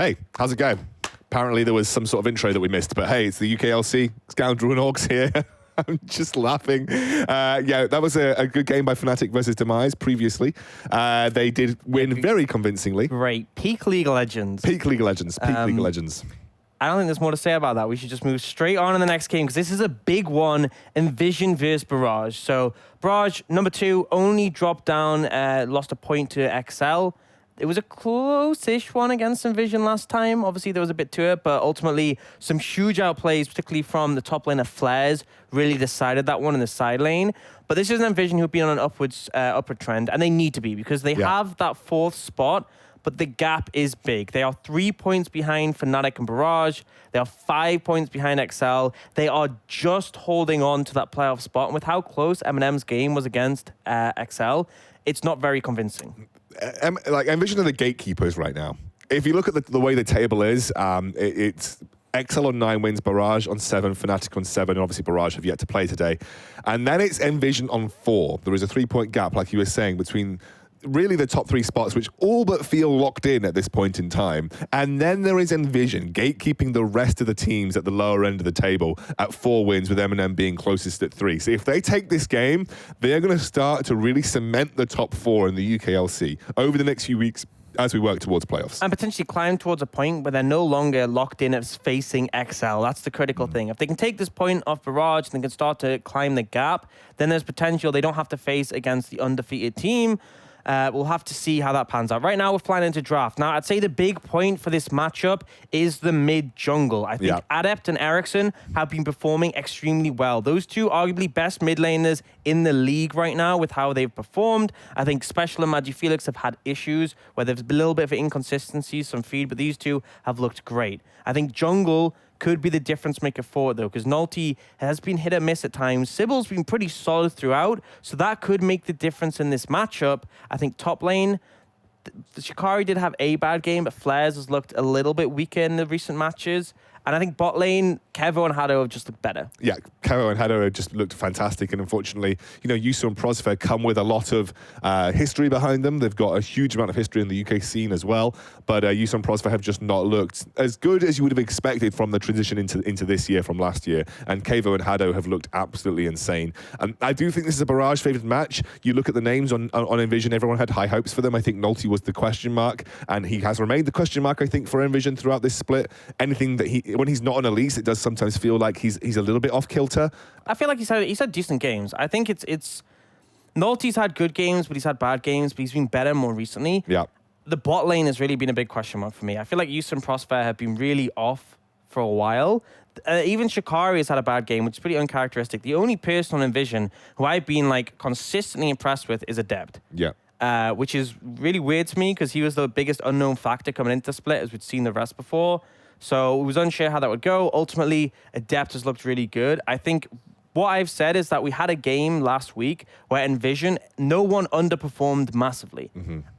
Hey, how's it going? Apparently there was some sort of intro that we missed, but hey, it's the UKLC Scoundrel and Orcs here. I'm just laughing. Yeah, that was a good game by Fnatic versus Demise previously. They did win very convincingly. Great. Peak League of Legends. Peak League of Legends. Peak League of Legends. I don't think there's more to say about that. We should just move straight on in the next game because this is a big one. NVision versus Barrage. So Barrage, number 2, only dropped down, lost a point to XL. It was a close-ish one against NVision last time. Obviously, there was a bit to it, but ultimately, some huge outplays, particularly from the top lane of Flares, really decided that one in the side lane. But this is an NVision who've been on an upward trend, and they need to be because they have that 4th spot, but the gap is big. They are 3 points behind Fnatic and Barrage. They are 5 points behind XL. They are just holding on to that playoff spot. And with how close Eminem's game was against XL, it's not very convincing. Like NVision are the gatekeepers right now. If you look at the way the table is, it's XL on 9 wins, Barrage on 7, Fnatic on 7, and obviously Barrage have yet to play today. And then it's NVision on 4. There is a 3-point gap, like you were saying, between really the top 3 spots, which all but feel locked in at this point in time. And then there is NVision gatekeeping the rest of the teams at the lower end of the table at 4 wins, with Eminem being closest at 3. So if they take this game, they are going to start to really cement the top 4 in the UKLC over the next few weeks as we work towards playoffs. And potentially climb towards a point where they're no longer locked in as facing XL. That's the critical thing. If they can take this point off Barrage and they can start to climb the gap, then there's potential they don't have to face against the undefeated team. We'll have to see how that pans out. Right now, we're flying into draft. Now, I'd say the big point for this matchup is the mid-jungle. I think Adept and Ericsson have been performing extremely well. Those two arguably best mid laners in the league right now with how they've performed. I think Special and Magifelix have had issues where there's a little bit of inconsistencies, some feed, but these two have looked great. I think jungle could be the difference maker forward, though, because Nulty has been hit or miss at times. Sybil's been pretty solid throughout, so that could make the difference in this matchup. I think top lane, the Shikari did have a bad game, but Flares has looked a little bit weaker in the recent matches. And I think bot lane, Kevo and Hado have just looked better. Yeah, Kevo and Hado have just looked fantastic. And unfortunately, you know, Yusu and Prosper come with a lot of history behind them. They've got a huge amount of history in the UK scene as well. But Yusu and Prosper have just not looked as good as you would have expected from the transition into this year from last year. And Kevo and Hado have looked absolutely insane. And I do think this is a Barrage favored match. You look at the names on NVision, everyone had high hopes for them. I think Nulty was the question mark, and he has remained the question mark, I think, for NVision throughout this split. Anything that when he's not on Elise, it does sometimes feel like he's a little bit off kilter. I feel like he's had decent games. I think it's Nulty's had good games, but he's had bad games, but he's been better more recently. Yeah. The bot lane has really been a big question mark for me. I feel like Yusuf and Prosper have been really off for a while. Even Shikari has had a bad game, which is pretty uncharacteristic. The only person on NVision who I've been like consistently impressed with is Adept. Yeah. Which is really weird to me because he was the biggest unknown factor coming into the split, as we'd seen the rest before. So it was unsure how that would go. Ultimately, Adept has looked really good. I think what I've said is that we had a game last week where NVision, no one underperformed massively.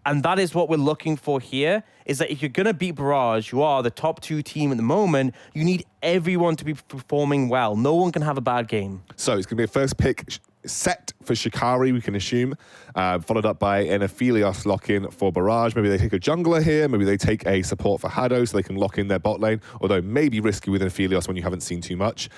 And that is what we're looking for here, is that if you're going to beat Barrage, you are the top 2 team at the moment, you need everyone to be performing well. No one can have a bad game. So it's going to be a first pick set for Shikari, we can assume, followed up by an Aphelios lock-in for Barrage. Maybe they take a jungler here, maybe they take a support for Hado so they can lock in their bot lane, although maybe risky with an Aphelios when you haven't seen too much.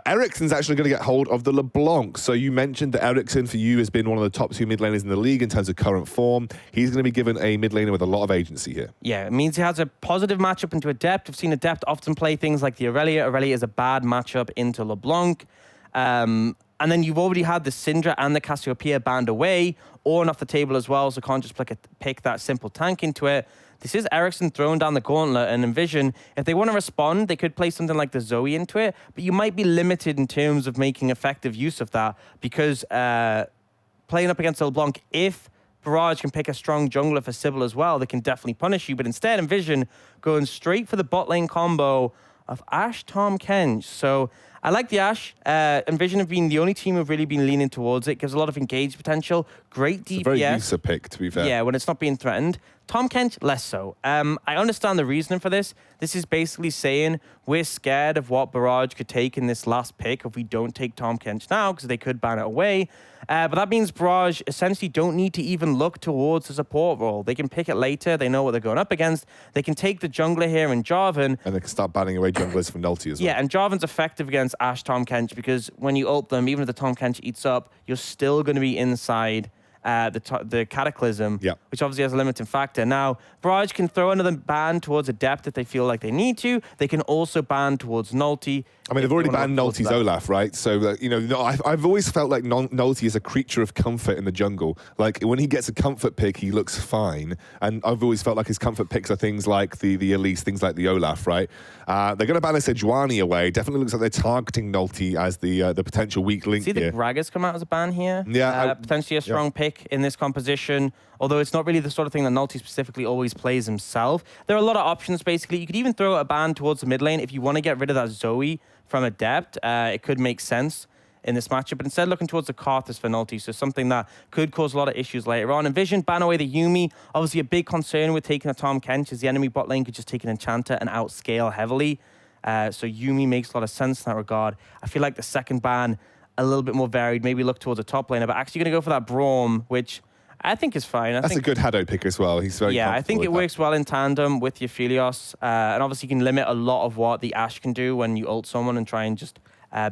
Ericsson's actually going to get hold of the LeBlanc. So you mentioned that Ericsson for you has been one of the top 2 mid laners in the league in terms of current form. He's going to be given a mid laner with a lot of agency here. Yeah, it means he has a positive matchup into Adept. We've seen Adept often play things like the Aurelia. Aurelia is a bad matchup into LeBlanc. And then you've already had the Syndra and the Cassiopeia banned away, Ornn off the table as well, so can't just pick that simple tank into it. This is Ericsson throwing down the gauntlet, and NVision, if they want to respond, they could play something like the Zoe into it, but you might be limited in terms of making effective use of that, because playing up against LeBlanc, if Barrage can pick a strong jungler for Sybil as well, they can definitely punish you, but instead NVision going straight for the bot lane combo of Ashe, Tahm Kench. So I like the Ashe. NVision have been the only team who've really been leaning towards it. Gives a lot of engaged potential. Great DPS. It's a very user pick, to be fair. Yeah, when it's not being threatened. Tahm Kench, less so. I understand the reasoning for this. This is basically saying we're scared of what Barrage could take in this last pick if we don't take Tahm Kench now, because they could ban it away. But that means Barrage essentially don't need to even look towards the support role. They can pick it later. They know what they're going up against. They can take the jungler here in Jarvan. And they can start banning away junglers from Nulty as well. Yeah, and Jarvan's effective against Ashe Tahm Kench because when you ult them, even if the Tahm Kench eats up, you're still going to be inside the Cataclysm, which obviously has a limiting factor. Now, Barrage can throw another ban towards Adept if they feel like they need to. They can also ban towards Nulty. I mean, they've already banned Nulty's Olaf, right? So, you know, I've always felt like Nulty is a creature of comfort in the jungle. Like, when he gets a comfort pick, he looks fine. And I've always felt like his comfort picks are things like the Elise, things like the Olaf, right? They're going to ban a Sejuani away. Definitely looks like they're targeting Nulty as the potential weak link here. See the Gragas come out as a ban here? Yeah. Potentially a strong pick in this composition, although it's not really the sort of thing that Nulty specifically always plays himself. There are a lot of options, basically. You could even throw a ban towards the mid lane if you want to get rid of that Zoe from Adept. It could make sense in this matchup, but instead looking towards the Karthus for Nulty, so something that could cause a lot of issues later on. NVision, ban away the Yuumi. Obviously, a big concern with taking a Tahm Kench is the enemy bot lane could just take an Enchanter and outscale heavily. So Yuumi makes a lot of sense in that regard. I feel like the second ban, a little bit more varied, maybe look towards a top laner, but actually going to go for that Braum, which I think is fine. That's a good Haddo pick as well. He's very I think it works well in tandem with your Philios, and obviously you can limit a lot of what the Ashe can do when you ult someone and try and just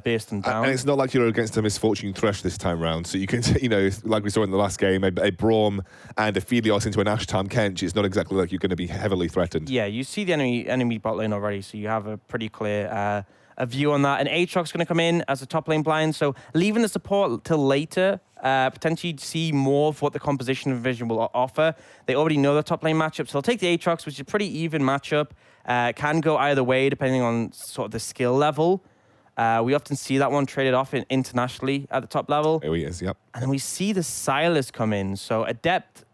burst them down. And it's not like you're against a Misfortune Thresh this time round, so you can, you know, like we saw in the last game, a Braum and a Philios into an Ashe Tahm Kench, it's not exactly like you're going to be heavily threatened. Yeah, you see the enemy bot lane already, so you have a pretty clear a view on that. And Aatrox's going to come in as a top lane blind, so leaving the support till later, potentially see more of what the composition of NVision will offer. They already know the top lane matchup, so they'll take the Aatrox, which is a pretty even matchup. Can go either way depending on sort of the skill level. We often see that one traded off internationally at the top level. There he is, yep. And then we see the Silas come in. So Adept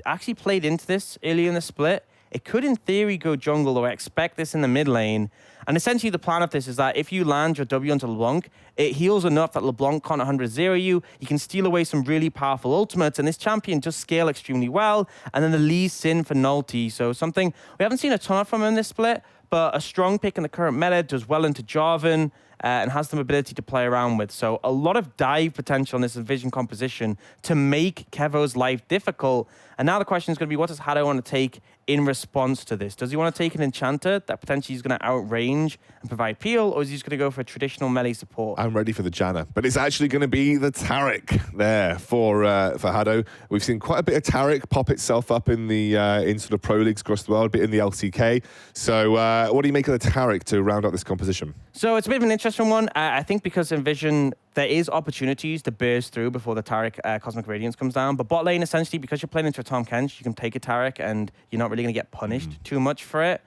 actually played into this early in the split. It could, in theory, go jungle, or I expect this in the mid lane. And essentially, the plan of this is that if you land your W onto LeBlanc, it heals enough that LeBlanc can't 100-0 you. You can steal away some really powerful ultimates, and this champion just scale extremely well. And then the Lee Sin for Nulty. So something we haven't seen a ton of from him in this split, but a strong pick in the current meta, does well into Jarvan, and has some ability to play around with. So a lot of dive potential in this NVision composition to make Kevo's life difficult. And now the question is going to be, what does Haddo want to take in response to this? Does he want to take an Enchanter that potentially is going to outrange and provide peel, or is he just going to go for a traditional melee support? I'm ready for the Janna, but it's actually going to be the Taric there for Haddo. We've seen quite a bit of Taric pop itself up in the in sort of pro leagues across the world, a bit in the LCK. So what do you make of the Taric to round out this composition? So it's a bit of an interesting one. I think because NVision, there is opportunities to burst through before the Taric Cosmic Radiance comes down. But bot lane, essentially, because you're playing into a Tahm Kench, you can take a Taric and you're not really going to get punished too much for it.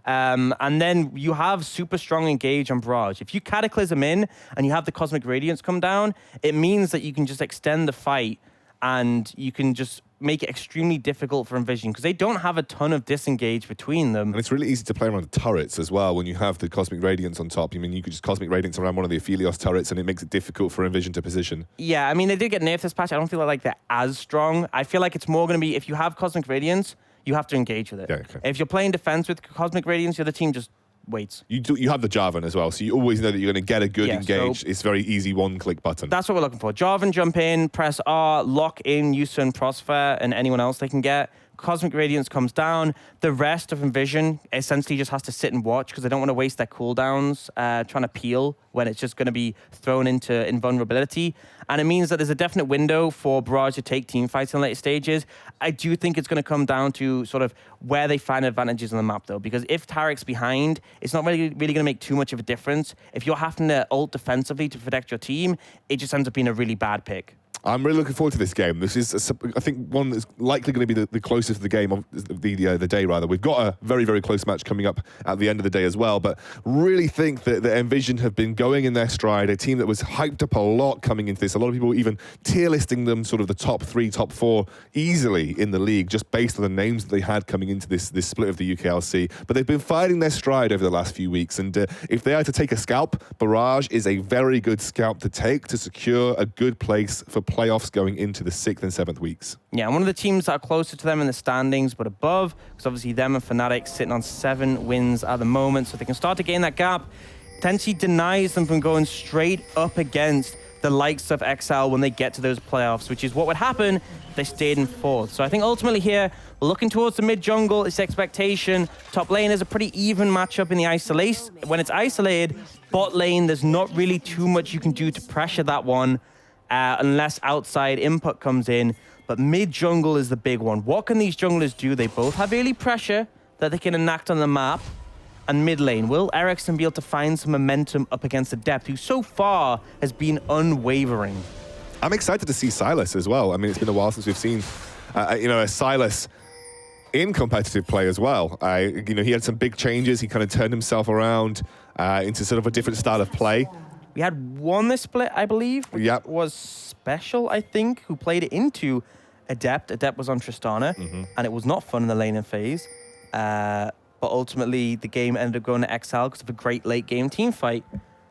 And then you have super strong engage on Barrage. If you Cataclysm in and you have the Cosmic Radiance come down, it means that you can just extend the fight and you can just make it extremely difficult for NVision because they don't have a ton of disengage between them. And it's really easy to play around the turrets as well when you have the Cosmic Radiance on top. I mean, you could just Cosmic Radiance around one of the Aphelios turrets and it makes it difficult for NVision to position. Yeah, I mean, they did get nerfed this patch. I don't feel like they're as strong. I feel like it's more going to be, if you have Cosmic Radiance, you have to engage with it. Yeah, okay. If you're playing defense with Cosmic Radiance, the other team just waits. You have the Jarvan as well, so you always know that you're going to get a good engage. So it's very easy one-click button. That's what we're looking for. Jarvan jump in, press R, lock in Yusa and Prosper and anyone else they can get. Cosmic Radiance comes down. The rest of NVision essentially just has to sit and watch because they don't want to waste their cooldowns trying to peel when it's just going to be thrown into invulnerability. And it means that there's a definite window for Barrage to take team fights in later stages. I do think it's going to come down to sort of where they find advantages on the map, though, because if Taric's behind, it's not really going to make too much of a difference. If you're having to ult defensively to protect your team, it just ends up being a really bad pick. I'm really looking forward to this game. This is, I think, one that's likely going to be the closest to the game of the day, rather. We've got a very, very close match coming up at the end of the day as well, but really think that NVision have been going in their stride, a team that was hyped up a lot coming into this. A lot of people even tier listing them sort of the top 3, top 4 easily in the league, just based on the names that they had coming into this split of the UKLC. But they've been finding their stride over the last few weeks, and if they are to take a scalp, Barrage is a very good scalp to take to secure a good place for playoffs going into the 6th and 7th weeks. Yeah, and one of the teams that are closer to them in the standings, but above, because obviously them and Fnatic sitting on 7 wins at the moment, so they can start to gain that gap. Potentially denies them from going straight up against the likes of XL when they get to those playoffs, which is what would happen if they stayed in fourth. So I think ultimately here, we're looking towards the mid jungle. It's expectation. Top lane is a pretty even matchup in the isolation. When it's isolated, bot lane, there's not really too much you can do to pressure that one unless outside input comes in. But mid jungle is the big one. What can these junglers do? They both have early pressure that they can enact on the map. And mid lane, will Ericsson be able to find some momentum up against Adept, who so far has been unwavering? I'm excited to see Silas as well. I mean, it's been a while since we've seen, a Silas in competitive play as well. He had some big changes. He kind of turned himself around into sort of a different style of play. We had one this split, I believe, which was Special, I think, who played it into Adept. Adept was on Tristana, and it was not fun in the laning phase. But ultimately, the game ended up going to XL because of a great late game team fight.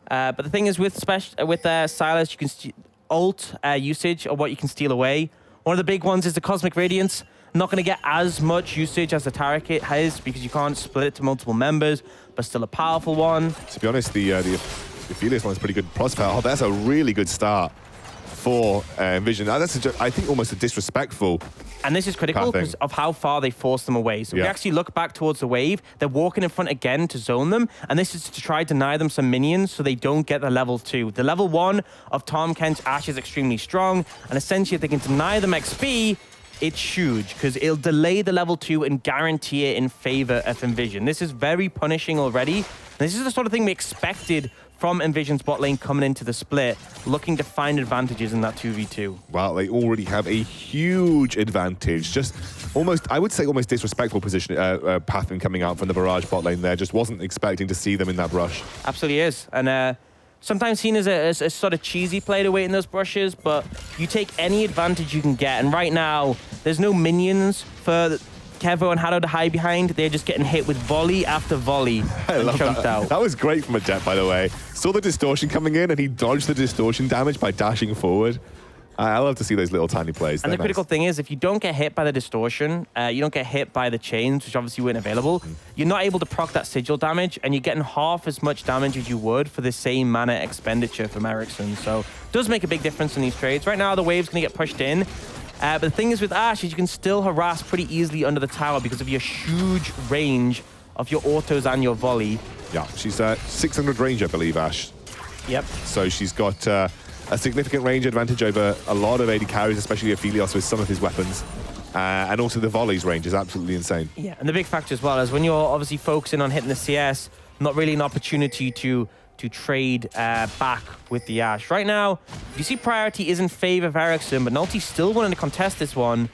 But the thing is, with Silas, you can ult usage or what you can steal away. One of the big ones is the Cosmic Radiance. Not going to get as much usage as the Taric has because you can't split it to multiple members, but still a powerful one. To be honest, the Aphelios one is pretty good. Prospect. Oh, that's a really good start for NVision. That's, I think, almost a disrespectful. And this is critical because of how far they force them away. So we actually look back towards the wave. They're walking in front again to zone them. And this is to try to deny them some minions so they don't get the level 2. The level 1 of Tom Kent's Ashe is extremely strong. And essentially, if they can deny them XP, it's huge because it'll delay the level 2 and guarantee it in favor of NVision. This is very punishing already. And this is the sort of thing we expected from NVision's bot lane coming into the split, looking to find advantages in that 2v2. Well, they already have a huge advantage. Just almost, I would say, almost disrespectful position, pathing coming out from the Barrage bot lane there. Just wasn't expecting to see them in that brush. Absolutely is. And sometimes seen as a sort of cheesy play to wait in those brushes, but you take any advantage you can get. And right now, there's no minions for Kevo and Hado to hide behind. They're just getting hit with volley after volley and chunked out. That was great from Adept, by the way. Saw the distortion coming in and he dodged the distortion damage by dashing forward. I love to see those little tiny plays. And the critical thing is, if you don't get hit by the distortion, you don't get hit by the chains, which obviously weren't available, you're not able to proc that sigil damage, and you're getting half as much damage as you would for the same mana expenditure from Ericsson. So it does make a big difference in these trades. Right now, the wave's going to get pushed in. But the thing is with Ashe is you can still harass pretty easily under the tower because of your huge range of your autos and your volley. Yeah, she's 600 range, I believe, Ashe. Yep. So she's got a significant range advantage over a lot of AD carries, especially Aphelios with some of his weapons. And also the volleys range is absolutely insane. Yeah, and the big factor as well is when you're obviously focusing on hitting the CS, not really an opportunity to trade back with the Ashe. Right now, you see priority is in favor of Ericsson, but Nulty's still wanting to contest this one.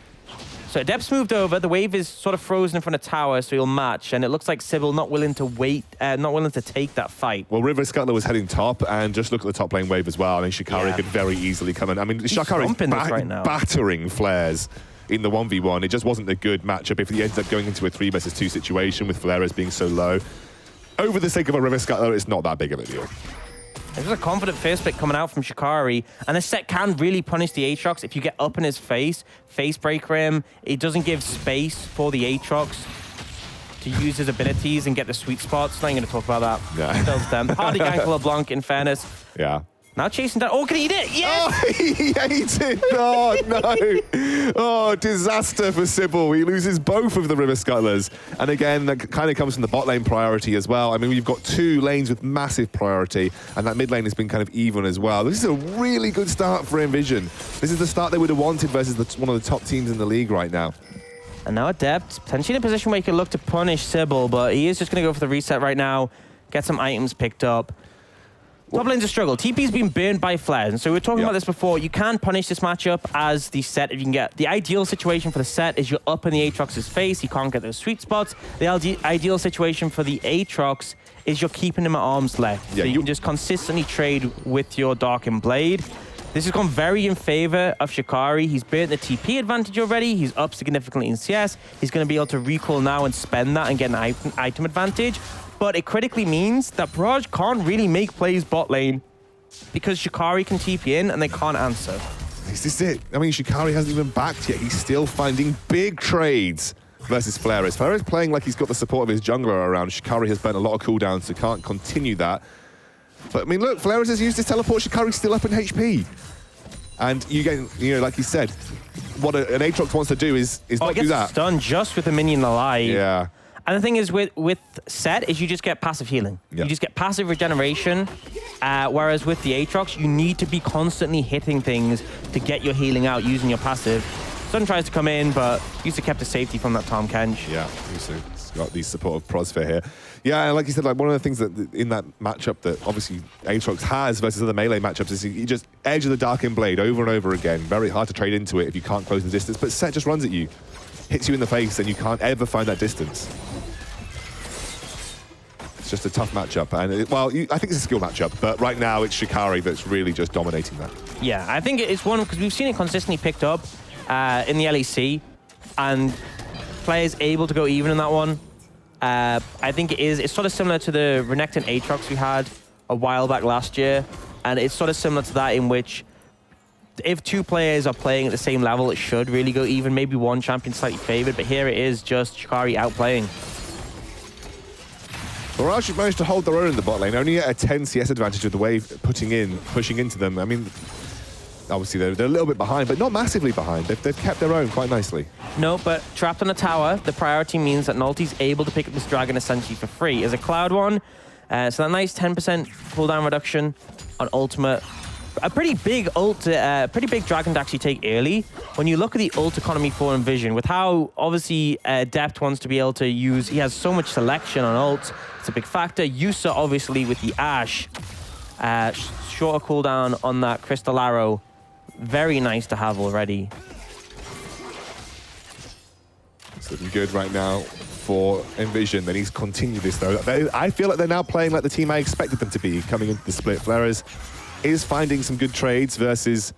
So Adept's moved over. The wave is sort of frozen in front of tower, so he'll match. And it looks like Sybil not willing to wait, not willing to take that fight. Well, River Scuttler was heading top, and just look at the top lane wave as well. I mean, Shikari could very easily come in. I mean, Shikari's right now, battering flares in the 1v1. It just wasn't a good matchup if he ends up going into a 3 versus 2 situation with flares being so low. Over the sake of a River Scuttler, it's not that big of a deal. There's a confident first pick coming out from Shikari, and the set can really punish the Aatrox if you get up in his face breaker him. It doesn't give space for the Aatrox to use his abilities and get the sweet spots. Not even going to talk about that. Yeah. Tells them. Hardy gank LeBlanc, in fairness. Yeah. Now chasing down. Oh, can he eat it? Yes! Oh, he ate it! Oh, no! Oh, disaster for Sybil. He loses both of the River Scuttlers. And again, that kind of comes from the bot lane priority as well. I mean, we've got 2 lanes with massive priority, and that mid lane has been kind of even as well. This is a really good start for NVision. This is the start they would have wanted versus one of the top teams in the league right now. And now Adept, potentially in a position where he could look to punish Sybil, but he is just going to go for the reset right now, get some items picked up. Top lane's a struggle. TP's been burned by flares. And so we were talking about this before. You can punish this matchup as the set if you can get. The ideal situation for the set is you're up in the Aatrox's face. He can't get those sweet spots. The ideal situation for the Aatrox is you're keeping him at arm's length. Yeah, so you can just consistently trade with your Darkened Blade. This has gone very in favor of Shikari. He's burnt the TP advantage already. He's up significantly in CS. He's going to be able to recall now and spend that and get an item advantage. But it critically means that Barrage can't really make plays bot lane because Shikari can TP in and they can't answer. This is it. I mean, Shikari hasn't even backed yet. He's still finding big trades versus Flares. Flares playing like he's got the support of his jungler around. Shikari has burnt a lot of cooldowns, so can't continue that. But I mean, look, Flares has used his teleport. Shikari's still up in HP. And you get, you know, like you said, what an Aatrox wants to do is not do that. Stunned just with a minion alive. Yeah. And the thing is with Set is you just get passive healing. Yeah. You just get passive regeneration. Whereas with the Aatrox, you need to be constantly hitting things to get your healing out using your passive. Stun tries to come in, but Yusa kept the safety from that Tom Kench. Yeah, Yusa's got the support of Prosphere here. Yeah, and like you said, like one of the things that in that matchup that obviously Aatrox has versus other melee matchups is he just edge of the Darkened Blade over and over again. Very hard to trade into it if you can't close the distance, but Set just runs at you, hits you in the face, and you can't ever find that distance. It's just a tough matchup, and I think it's a skill matchup, but right now it's Shikari that's really just dominating that. Yeah, I think it's one because we've seen it consistently picked up in the LEC, and players able to go even in that one. I think it's sort of similar to the Renekton Aatrox we had a while back last year, and it's sort of similar to that in which if two players are playing at the same level, it should really go even. Maybe one champion slightly favored, but here it is just Shikari outplaying. Barrage have managed to hold their own in the bot lane, only at a 10 CS advantage with the wave pushing into them. I mean, obviously they're a little bit behind, but not massively behind. They've kept their own quite nicely. No, but trapped on a tower, the priority means that Nalty's able to pick up this dragon essentially for free. As a Cloud one, so that nice 10% cooldown reduction on ultimate. A pretty big dragon to actually take early. When you look at the ult economy for NVision, with how obviously Adept wants to be able to use, he has so much selection on ults. It's a big factor. Yusa obviously with the Ashe, shorter cooldown on that Crystal Arrow. Very nice to have already. It's looking good right now for NVision. They need to continue this though. I feel like they're now playing like the team I expected them to be coming into the split. Flares is finding some good trades versus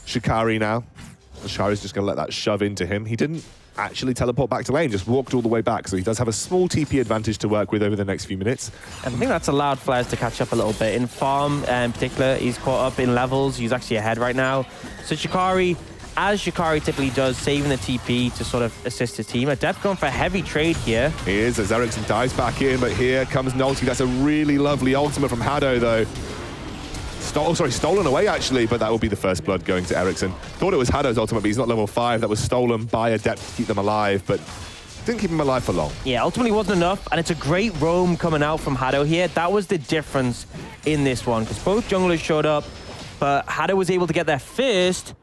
Shikari now. Shikari's just going to let that shove into him. He didn't actually teleport back to lane, just walked all the way back. So he does have a small TP advantage to work with over the next few minutes. I think that's allowed Flares to catch up a little bit. In farm in particular, he's caught up in levels. He's actually ahead right now. So Shikari, as Shikari typically does, saving the TP to sort of assist his team. Adept going for a heavy trade here. He is, as Ericsson dives back in, but here comes Nalty. That's a really lovely ultimate from Hado though. Stolen away actually, but that will be the first blood going to Ericsson. Thought it was Hado's ultimate, but he's not level 5. That was stolen by Adept to keep them alive, but didn't keep him alive for long. Yeah, ultimately wasn't enough, and it's a great roam coming out from Hado here. That was the difference in this one, because both junglers showed up, but Hado was able to get there first,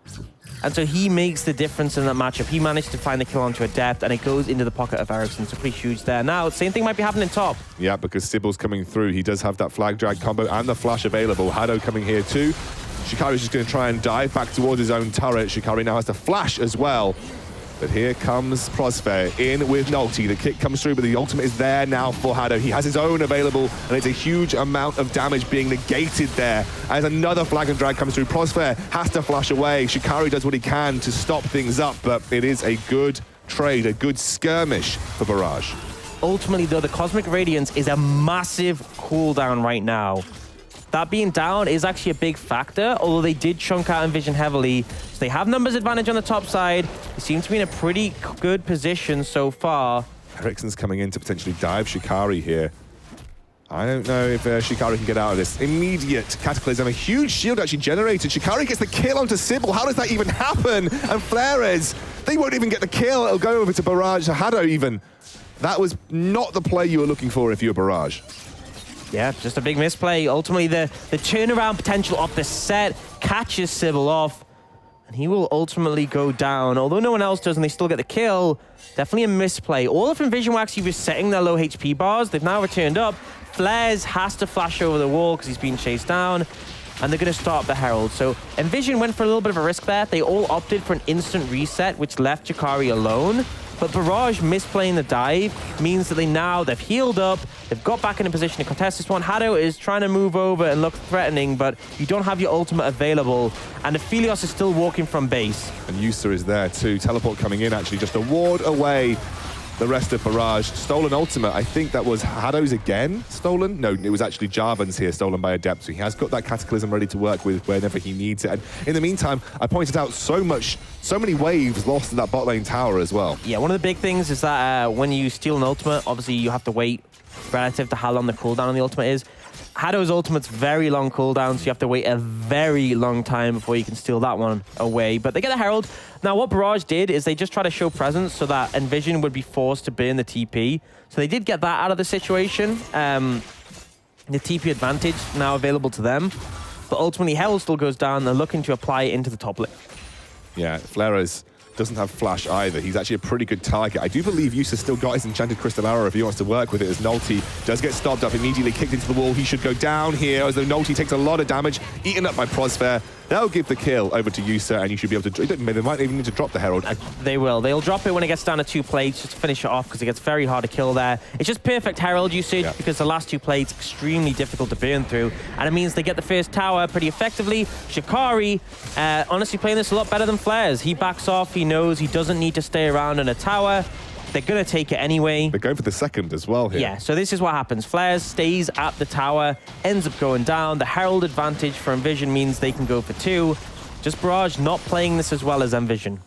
and so he makes the difference in that matchup. He managed to find the kill onto Adept, and it goes into the pocket of Ericsson, so pretty huge there. Now, same thing might be happening top. Yeah, because Sybil's coming through. He does have that flag drag combo and the flash available. Hado coming here too. Shikari's just going to try and dive back towards his own turret. Shikari now has to flash as well. But here comes Prosphere in with Nalty. The kick comes through, but the ultimate is there now for Hado. He has his own available, and it's a huge amount of damage being negated there. As another flag and drag comes through, Prosphere has to flash away. Shikari does what he can to stop things up, but it is a good trade, a good skirmish for Barrage. Ultimately, though, the Cosmic Radiance is a massive cooldown right now. That being down is actually a big factor, although they did chunk out NVision heavily. So they have numbers advantage on the top side. They seem to be in a pretty good position so far. Ericsson's coming in to potentially dive Shikari here. I don't know if Shikari can get out of this. Immediate Cataclysm, a huge shield actually generated. Shikari gets the kill onto Sybil. How does that even happen? And Flares, they won't even get the kill. It'll go over to Barrage, to Hado even. That was not the play you were looking for if you're Barrage. Yeah, just a big misplay. Ultimately, the turnaround potential of the set catches Sybil off, and he will ultimately go down. Although no one else does, and they still get the kill, definitely a misplay. All of NVision were actually resetting their low HP bars. They've now returned up. Flares has to flash over the wall because he's being chased down, and they're going to start up the Herald. So NVision went for a little bit of a risk there. They all opted for an instant reset, which left Shikari alone. But Barrage misplaying the dive means that they've healed up, they've got back in a position to contest this one. Hado is trying to move over and look threatening, but you don't have your ultimate available, and Aphelios is still walking from base. And Yusa is there too. Teleport coming in actually, just a ward away. The rest of Barrage. Stolen ultimate, I think that was Hado's again stolen? No, it was actually Jarvan's here, stolen by Adept. So he has got that Cataclysm ready to work with whenever he needs it. And in the meantime, I pointed out so many waves lost in that bot lane tower as well. Yeah, one of the big things is that when you steal an ultimate, obviously you have to wait relative to how long the cooldown on the ultimate is. Haddo's ultimate's very long cooldown, so you have to wait a very long time before you can steal that one away. But they get a Herald. Now, what Barrage did is they just try to show presence so that NVision would be forced to burn the TP. So they did get that out of the situation. The TP advantage now available to them. But ultimately, Herald still goes down. They're looking to apply it into the top lane. Yeah, Flares doesn't have flash either. He's actually a pretty good target. I do believe Yusa's still got his enchanted crystal arrow if he wants to work with it, as Nolty does get stopped up, immediately kicked into the wall. He should go down here, as though Nolty takes a lot of damage, eaten up by Prosfair. They'll give the kill over to Yusa, and you should be able to... They might even need to drop the Herald. They will. They'll drop it when it gets down to 2 plates, just to finish it off, because it gets very hard to kill there. It's just perfect Herald usage, because the last 2 plates extremely difficult to burn through, and it means they get the first tower pretty effectively. Shikari, honestly playing this a lot better than Flares. He backs off, he knows he doesn't need to stay around in a tower. They're going to take it anyway. They're going for the second as well here. Yeah, so this is what happens. Flares stays at the tower, ends up going down. The Herald advantage for NVision means they can go for 2. Just Barrage not playing this as well as NVision.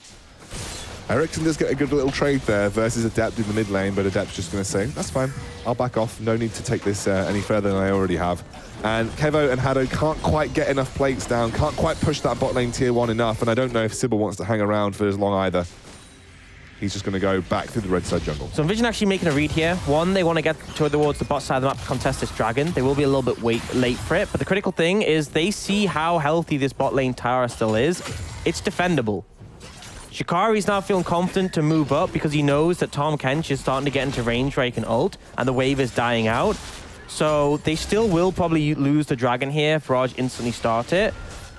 Ericsson does get a good little trade there versus Adept in the mid lane, but Adept's just going to say, that's fine, I'll back off. No need to take this any further than I already have. And Kevo and Haddo can't quite get enough plates down, can't quite push that bot lane tier 1 enough, and I don't know if Sybil wants to hang around for as long either. He's just going to go back through the red side jungle. So NVision actually making a read here. One, they want to get towards the bot side of the map to contest this dragon. They will be a little bit late for it, but the critical thing is they see how healthy this bot lane tower still is. It's defendable. Shikari's now feeling confident to move up because he knows that Tahm Kench is starting to get into range where he can ult, and the wave is dying out. So they still will probably lose the dragon here if Barrage instantly start it.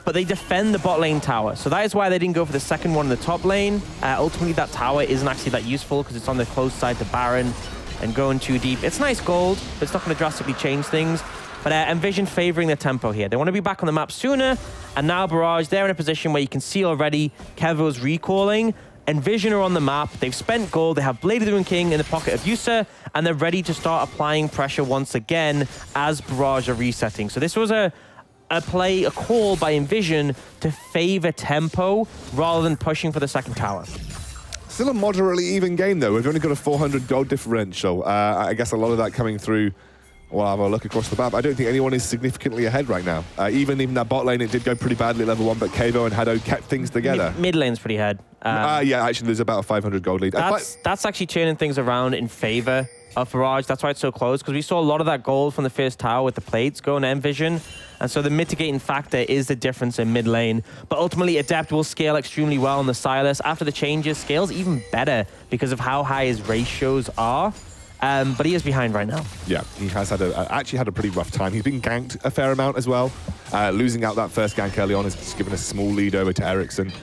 But they defend the bot lane tower. So that is why they didn't go for the second one in the top lane. Ultimately, that tower isn't actually that useful because it's on the close side to Baron and going too deep. It's nice gold, but it's not going to drastically change things. But NVision favoring the tempo here. They want to be back on the map sooner. And now Barrage, they're in a position where you can see already Kevo's recalling. NVision are on the map. They've spent gold. They have Blade of the Ruined King in the pocket of Yusa. And they're ready to start applying pressure once again as Barrage are resetting. So this was a call by NVision to favor tempo rather than pushing for the second tower. Still a moderately even game, though. We've only got a 400 gold differential. I guess a lot of that coming through. Well, I'll have a look across the map. I don't think anyone is significantly ahead right now. Even that bot lane, it did go pretty badly at level 1, but Kevo and Haddo kept things together. Mid lane's pretty ahead. Yeah, actually, there's about a 500 gold lead. That's actually turning things around in favor of Barrage. That's why it's so close, because we saw a lot of that gold from the first tower with the plates going to NVision. And so the mitigating factor is the difference in mid lane. But ultimately, Adept will scale extremely well on the Silas. After the changes, scales even better because of how high his ratios are. But he is behind right now. Yeah, he has actually had a pretty rough time. He's been ganked a fair amount as well. Losing out that first gank early on has just given a small lead over to Ericsson,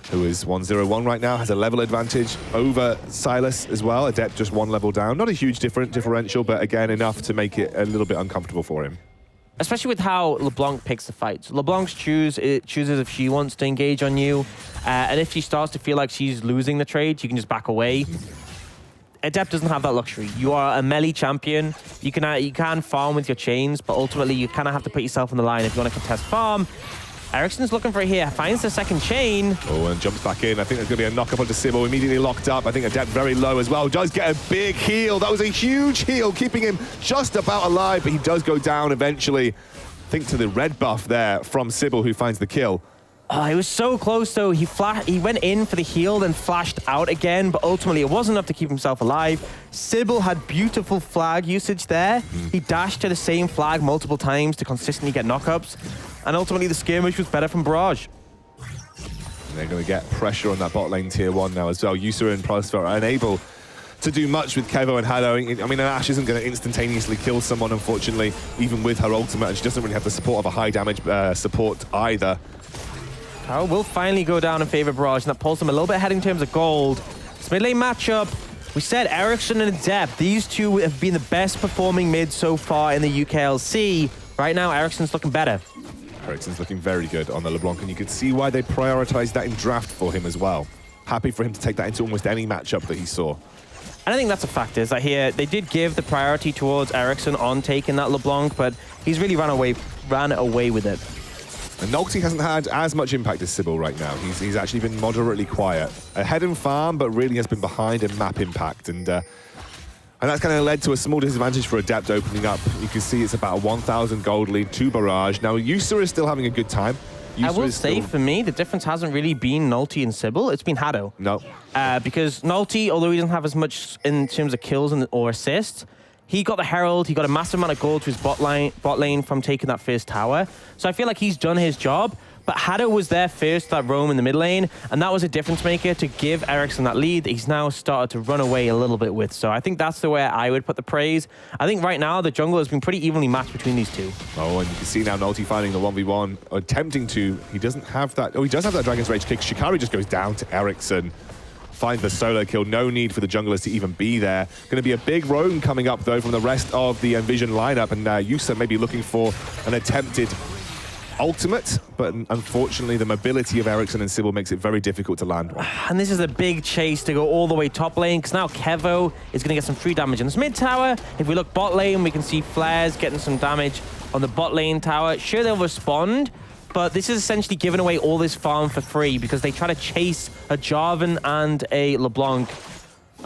who is 1-0-1 right now, has a level advantage over Silas as well. Adept just 1 level down. Not a huge differential, but again, enough to make it a little bit uncomfortable for him. Especially with how LeBlanc picks the fights. LeBlanc chooses if she wants to engage on you, and if she starts to feel like she's losing the trade, she can just back away. Adept doesn't have that luxury. You are a melee champion. You can farm with your chains, but ultimately you kind of have to put yourself on the line if you want to contest farm. Ericsson's looking for it here, finds the second chain. Oh, and jumps back in. I think there's going to be a knock-up onto Sybil, immediately locked up. I think Adept very low as well. Does get a big heal. That was a huge heal, keeping him just about alive, but he does go down eventually. I think to the red buff there from Sybil, who finds the kill. He was so close, though. He went in for the heal, then flashed out again, but ultimately it wasn't enough to keep himself alive. Sybil had beautiful flag usage there. He dashed to the same flag multiple times to consistently get knockups, and ultimately the skirmish was better from Barrage. They're going to get pressure on that bot lane tier 1 now as well. Yusa and Prosper are unable to do much with Kevo and Haddo. I mean, an Ashe isn't going to instantaneously kill someone, unfortunately, even with her ultimate, and she doesn't really have the support of a high damage support either. Tower will finally go down in favor of Barrage, and that pulls them a little bit ahead in terms of gold. This mid lane matchup, we said Ericsson and Adept, these two have been the best performing mid so far in the UKLC. Right now, Ericsson's looking better. Ericsson's looking very good on the LeBlanc, and you can see why they prioritized that in draft for him as well. Happy for him to take that into almost any matchup that he saw. And I think that's a fact, is that here they did give the priority towards Ericsson on taking that LeBlanc, but he's really ran away with it. And Nolty hasn't had as much impact as Sybil right now. He's actually been moderately quiet. Ahead in farm, but really has been behind in map impact. And And that's kind of led to a small disadvantage for Adept opening up. You can see it's about a 1,000 gold lead to Barrage. Now, Yusa is still having a good time. I will say, for me, the difference hasn't really been Nulty and Sybil. It's been Hado. No. Because Nulty, although he doesn't have as much in terms of kills or assists, he got the Herald, he got a massive amount of gold to his bot lane from taking that first tower. So I feel like he's done his job. But Hado was there first, that roam in the mid lane, and that was a difference maker to give Ericsson that lead that he's now started to run away a little bit with. So I think that's the way I would put the praise. I think right now the jungle has been pretty evenly matched between these two. Oh, and you can see now Nulty finding the 1v1, attempting to. He doesn't have that. Oh, he does have that Dragon's Rage kick. Shikari just goes down to Ericsson. Find the solo kill. No need for the junglers to even be there. Going to be a big roam coming up, though, from the rest of the NVision lineup. And Yusa may be looking for an attempted ultimate, but unfortunately the mobility of Ericsson and Sybil makes it very difficult to land one. And this is a big chase to go all the way top lane, because now Kevo is going to get some free damage in this mid tower. If we look bot lane, we can see Flares getting some damage on the bot lane tower. Sure, they'll respond, but this is essentially giving away all this farm for free because they try to chase a Jarvan and a LeBlanc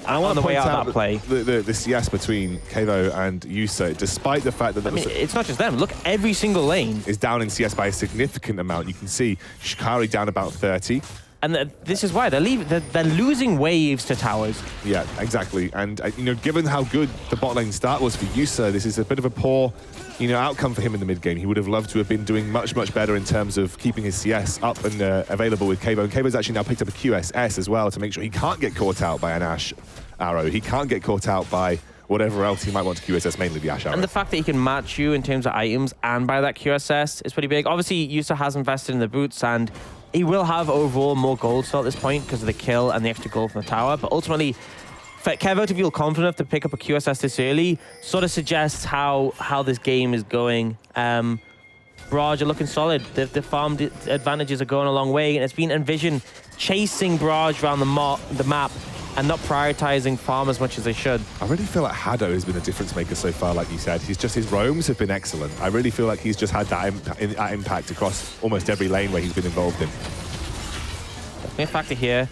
on the way out of that play. The CS between Kevo and Yusa, despite the fact that it's not just them. Look, every single lane is down in CS by a significant amount. You can see Shikari down about 30. And this is why they're losing waves to towers. Yeah, exactly. And you know, given how good the bot lane start was for Yusa, this is a bit of a poor, outcome for him in the mid game. He would have loved to have been doing much, much better in terms of keeping his CS up and available with Kevo. And Kevo's actually now picked up a QSS as well to make sure he can't get caught out by an Ashe arrow. He can't get caught out by whatever else he might want to QSS, mainly the Ashe arrow. And the fact that he can match you in terms of items and buy that QSS is pretty big. Obviously, Yusa has invested in the boots, and he will have overall more gold still at this point because of the kill and the extra gold from the tower. But ultimately, for Kevo to feel confident enough to pick up a QSS this early sort of suggests how this game is going. Barrage are looking solid. The farm advantages are going a long way, and it's been NVision chasing Barrage around the map and not prioritizing farm as much as they should. I really feel like Hado has been a difference maker so far, like you said. His roams have been excellent. I really feel like he's just had that impact across almost every lane where he's been involved in. Definitely a factor here.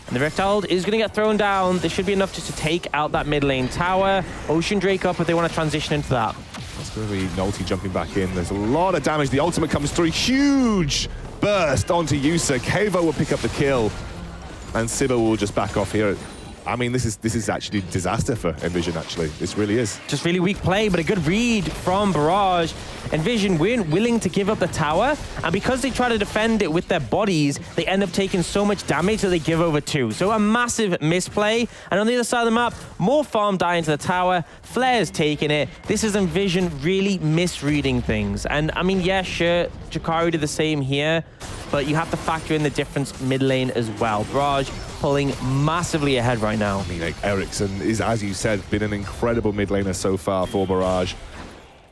And the Rift Herald is going to get thrown down. This should be enough just to take out that mid lane tower. Ocean Drake up if they want to transition into that. That's going to be Nulty jumping back in. There's a lot of damage. The ultimate comes through. Huge burst onto Yusa. Kevo will pick up the kill. And Sybil will just back off here. I mean, this is actually disaster for NVision, actually. This really is. Just really weak play, but a good read from Barrage. NVision weren't willing to give up the tower, and because they try to defend it with their bodies, they end up taking so much damage that they give over two. So a massive misplay. And on the other side of the map, more farm dying to the tower. Flare's taking it. This is NVision really misreading things. And I mean, yeah, sure, Jakari did the same here, but you have to factor in the difference mid lane as well. Barrage pulling massively ahead right now. I mean, like, Ericsson is, as you said, been an incredible mid laner so far for Barrage.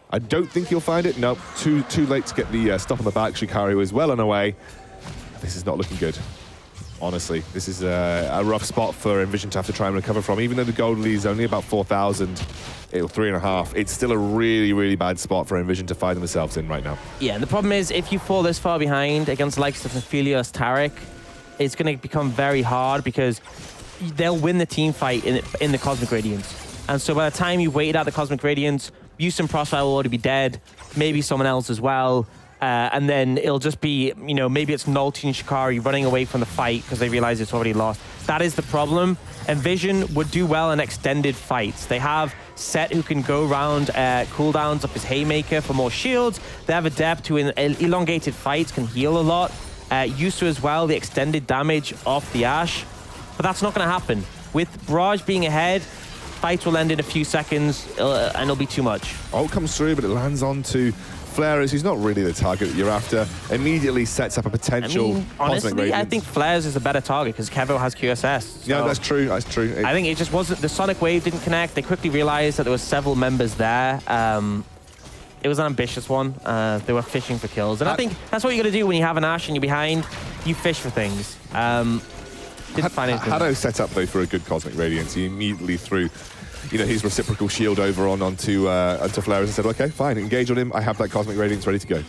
I don't think you'll find it. Nope, too late to get the stop on the back. Shikari was well on her way. This is not looking good. Honestly, this is a rough spot for NVision to have to try and recover from. Even though the gold lead is only about 4,000, 3.5, it's still a really, really bad spot for NVision to find themselves in right now. Yeah, and the problem is, if you fall this far behind against the likes of Nephilios, Taric, it's going to become very hard because they'll win the team fight in the Cosmic Radiance. And so by the time you waited out the Cosmic Radiance, Houston Prospect will already be dead, maybe someone else as well. And then it'll just be, maybe it's Nulty and Shikari running away from the fight because they realize it's already lost. That is the problem. NVision would do well in extended fights. They have Set who can go around cooldowns up his Haymaker for more shields. They have Adept who in elongated fights can heal a lot. Used to as well the extended damage off the Ashe. But that's not going to happen. With Barrage being ahead, fights will end in a few seconds and it'll be too much. Ult comes through, but it lands onto Flares, who's not really the target that you're after. Immediately sets up a potential honestly, I think Flares is a better target because Kevo has QSS. So yeah, that's true. That's true. I think it just wasn't, the Sonic Wave didn't connect. They quickly realized that there were several members there. It was an ambitious one. They were fishing for kills. And I think that's what you got to do when you have an Ashe and you're behind. You fish for things. Didn't find anything. Hado set up, though, for a good Cosmic Radiance. He immediately threw his reciprocal shield over onto Flares and said, okay, fine, engage on him. I have that Cosmic Radiance ready to go.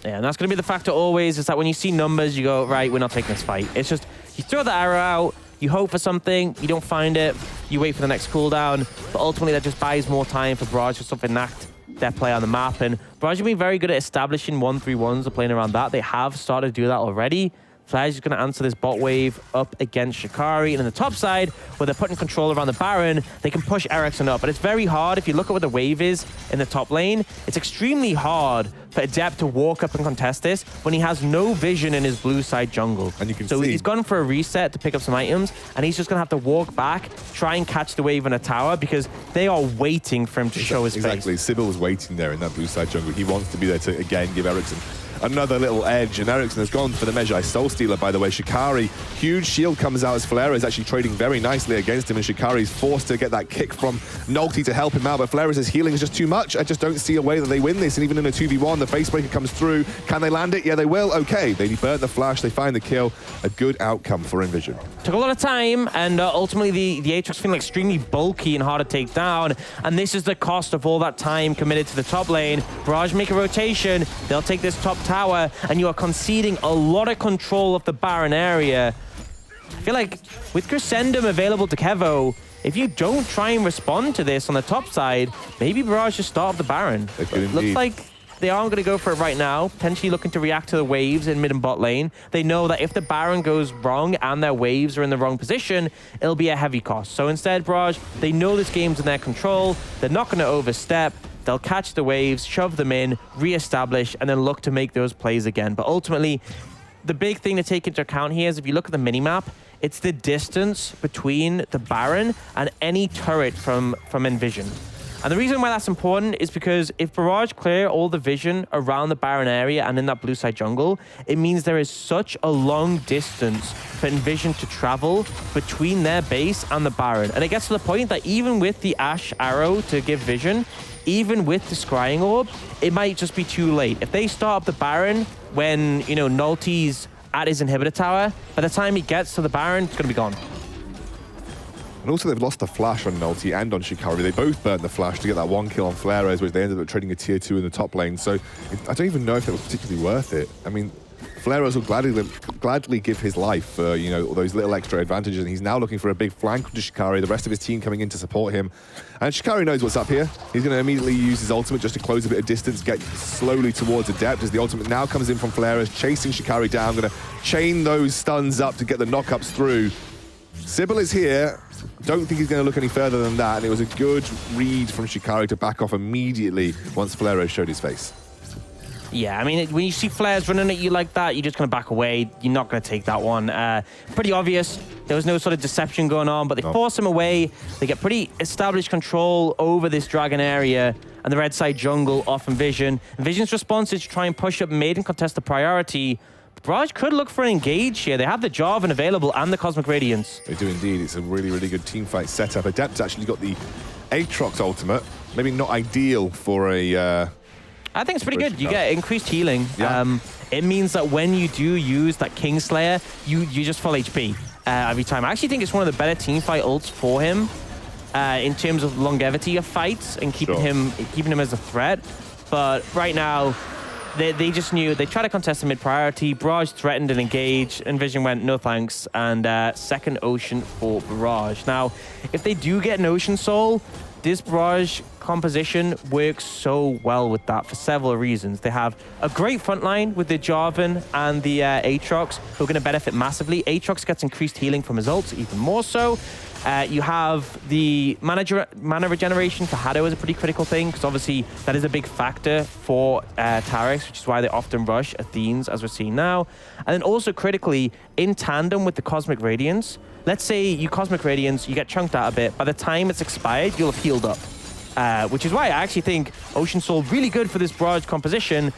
Yeah, and that's going to be the factor always, is that when you see numbers, you go, right, we're not taking this fight. It's just, you throw the arrow out, You hope for something, you don't find it, you wait for the next cooldown, but ultimately that just buys more time for Barrage to sort of enact their play on the map. And Barrage have been very good at establishing 1-3-1s or playing around that. They have started to do that already. Flash is going to answer this bot wave up against Shikari. And in the top side, where they're putting control around the Baron, they can push Ericsson up. But it's very hard. If you look at where the wave is in the top lane, it's extremely hard for Adept to walk up and contest this when he has no vision in his blue side jungle. And you can so see. He's gone for a reset to pick up some items, and he's just going to have to walk back, try and catch the wave in a tower, because they are waiting for him to show his face. Exactly. Sybil was waiting there in that blue side jungle. He wants to be there to, again, give Ericsson another little edge, and Ericsson has gone for the Magi Soul Stealer, by the way. Shikari, huge shield comes out as Flare is actually trading very nicely against him, and Shikari is forced to get that kick from Nolty to help him out, but Flare' healing is just too much. I just don't see a way that they win this, and even in a 2v1, the Facebreaker comes through. Can they land it? Yeah, they will. Okay, they burn the flash, they find the kill. A good outcome for NVision. Took a lot of time, and ultimately the Aatrox feeling extremely bulky and hard to take down, and this is the cost of all that time committed to the top lane. Barrage make a rotation, they'll take this top tower, and you are conceding a lot of control of the Baron area. I feel like with Crescendum available to Kevo, if you don't try and respond to this on the top side, maybe Barrage just start off the Baron. It looks like they aren't going to go for it right now, potentially looking to react to the waves in mid and bot lane. They know that if the Baron goes wrong and their waves are in the wrong position, it'll be a heavy cost. So instead, Barrage, they know this game's in their control. They're not going to overstep. They'll catch the waves, shove them in, re-establish, and then look to make those plays again. But ultimately, the big thing to take into account here is if you look at the minimap, it's the distance between the Baron and any turret from NVision. And the reason why that's important is because if Barrage clear all the vision around the Baron area and in that blue side jungle, it means there is such a long distance for NVision to travel between their base and the Baron. And it gets to the point that even with the Ash Arrow to give vision, even with the Scrying Orb, it might just be too late. If they start up the Baron when, you know, Nolty's at his inhibitor tower, by the time he gets to the Baron, it's going to be gone. And also they've lost the flash on Nolty and on Shikari. They both burnt the flash to get that 1 kill on Flares, which they ended up trading a tier 2 in the top lane. So I don't even know if it was particularly worth it. I mean, Flares will gladly give his life for, you know, all those little extra advantages, and he's now looking for a big flank to Shikari, the rest of his team coming in to support him. And Shikari knows what's up here. He's going to immediately use his ultimate just to close a bit of distance, get slowly towards Adept as the ultimate now comes in from Flares, chasing Shikari down, going to chain those stuns up to get the knockups through. Sybil is here. Don't think he's going to look any further than that, and it was a good read from Shikari to back off immediately once Flares showed his face. Yeah, I mean, when you see Flares running at you like that, you're just going to back away. You're not going to take that one. Pretty obvious. There was no sort of deception going on, but they force him away. They get pretty established control over this dragon area and the red side jungle off NVision. NVision's response is to try and push up mid and contest the priority. Barrage could look for an engage here. They have the Jarvan available and the Cosmic Radiance. They do indeed. It's a really, really good teamfight setup. Adept's actually got the Aatrox ultimate. Maybe not ideal for a... I think it's pretty good. You get increased healing. Yeah. It means that when you do use that Kingslayer, you just full HP every time. I actually think it's one of the better teamfight ults for him in terms of longevity of fights and keeping him as a threat. But right now, they just knew they tried to contest the mid priority. Barrage threatened and engaged. NVision went no thanks, and second Ocean for Barrage. Now, if they do get an Ocean Soul, this Barrage composition works so well with that for several reasons. They have a great front line with the Jarvan and the Aatrox, who are going to benefit massively. Aatrox gets increased healing from his ult, even more so. You have the mana regeneration for Hado is a pretty critical thing, because obviously that is a big factor for Tarics, which is why they often rush Athenes, as we're seeing now. And then also critically, in tandem with the Cosmic Radiance, let's say you Cosmic Radiance, you get chunked out a bit. By the time it's expired, you'll have healed up. Which is why I actually think Ocean Soul really good for this Barrage composition,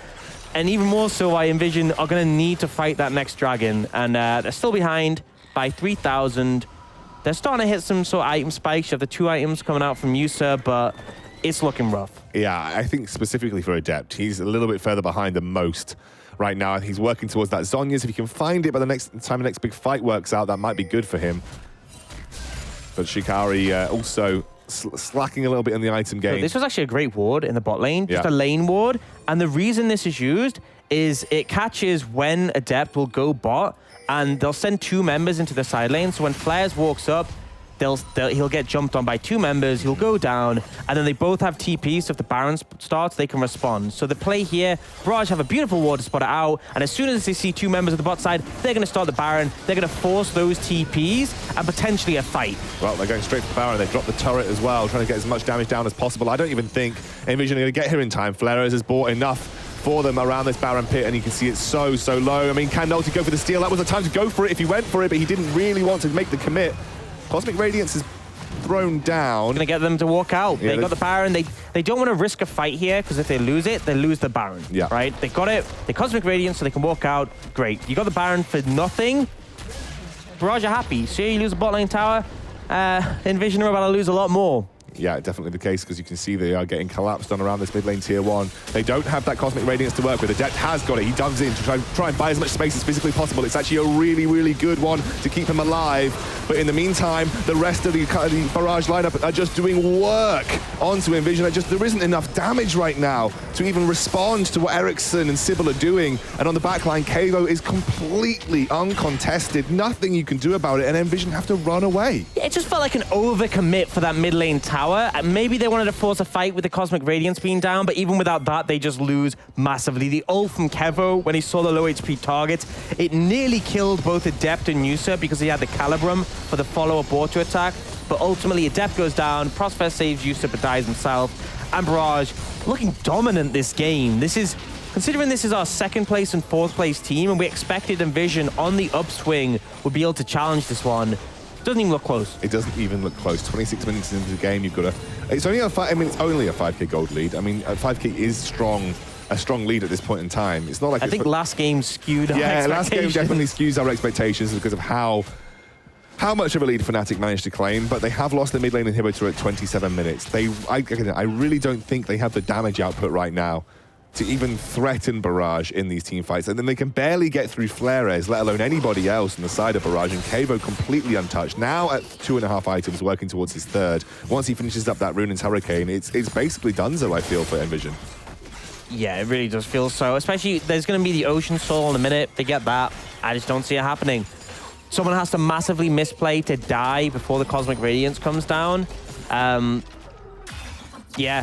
and even more so why NVision are going to need to fight that next dragon. And they're still behind by 3,000. They're starting to hit some sort of item spikes. You have the 2 items coming out from Yusa, but it's looking rough. Yeah, I think specifically for Adept, he's a little bit further behind than most right now. He's working towards that Zhonya's. If he can find it by the next time the next big fight works out, that might be good for him. But Shikari also slacking a little bit in the item game. So this was actually a great ward in the bot lane, just a lane ward. And the reason this is used is it catches when Adept will go bot and they'll send 2 members into the side lane. So when Flares walks up, he'll get jumped on by 2 members, he'll go down, and then they both have TP, so if the Baron starts, they can respond. So the play here, Barrage have a beautiful ward to spot it out, and as soon as they see 2 members of the bot side, they're going to start the Baron, they're going to force those TPs, and potentially a fight. Well, they're going straight for the Baron, they drop the turret as well, trying to get as much damage down as possible. I don't even think NVision are going to get here in time. Flares has bought enough for them around this Baron pit, and you can see it's so low. I mean, can Nolty go for the steal? That was the time to go for it if he went for it, but he didn't really want to make the commit. Cosmic Radiance is thrown down. Gonna get them to walk out. Yeah, they got the Baron. They don't want to risk a fight here, because if they lose it, they lose the Baron. Yeah. Right? They got it. They Cosmic Radiance, so they can walk out. Great. You got the Baron for nothing. Barrage are happy. See, you lose a bot lane tower. NVision are about to lose a lot more. Yeah, definitely the case, because you can see they are getting collapsed on around this mid lane tier 1. They don't have that Cosmic Radiance to work with. Adept has got it. He dives in to try and buy as much space as physically possible. It's actually a really good one to keep him alive. But in the meantime, the rest of the Barrage lineup are just doing work onto NVision. There isn't enough damage right now to even respond to what Ericsson and Sybil are doing. And on the backline, Kavo is completely uncontested. Nothing you can do about it, and NVision have to run away. Yeah, it just felt like an overcommit for that mid lane tower. Maybe they wanted to force a fight with the Cosmic Radiance being down, but even without that, they just lose massively. The ult from Kevo, when he saw the low HP targets, it nearly killed both Adept and Usurp because he had the Calibrum for the follow-up auto attack. But ultimately, Adept goes down, Prosper saves Usurp but dies himself, and Barrage looking dominant this game. Considering this is our 2nd place and 4th place team, and we expected NVision on the upswing would be able to challenge this one, doesn't even look close. It doesn't even look close. 26 minutes into the game, you've got a... It's only a 5K gold lead. I mean, 5K is a strong lead at this point in time. It's not like... I think last game skewed our expectations. Yeah, last game definitely skews our expectations because of how much of a lead Fnatic managed to claim, but they have lost the mid lane inhibitor at 27 minutes. I really don't think they have the damage output right now to even threaten Barrage in these team fights. And then they can barely get through Flares, let alone anybody else on the side of Barrage, and Kavo completely untouched. Now at 2.5 items, working towards his 3rd. Once he finishes up that Ruin's Hurricane, it's basically donezo, I feel, for NVision. Yeah, it really does feel so. Especially, there's going to be the Ocean Soul in a minute. They get that. I just don't see it happening. Someone has to massively misplay to die before the Cosmic Radiance comes down. Yeah,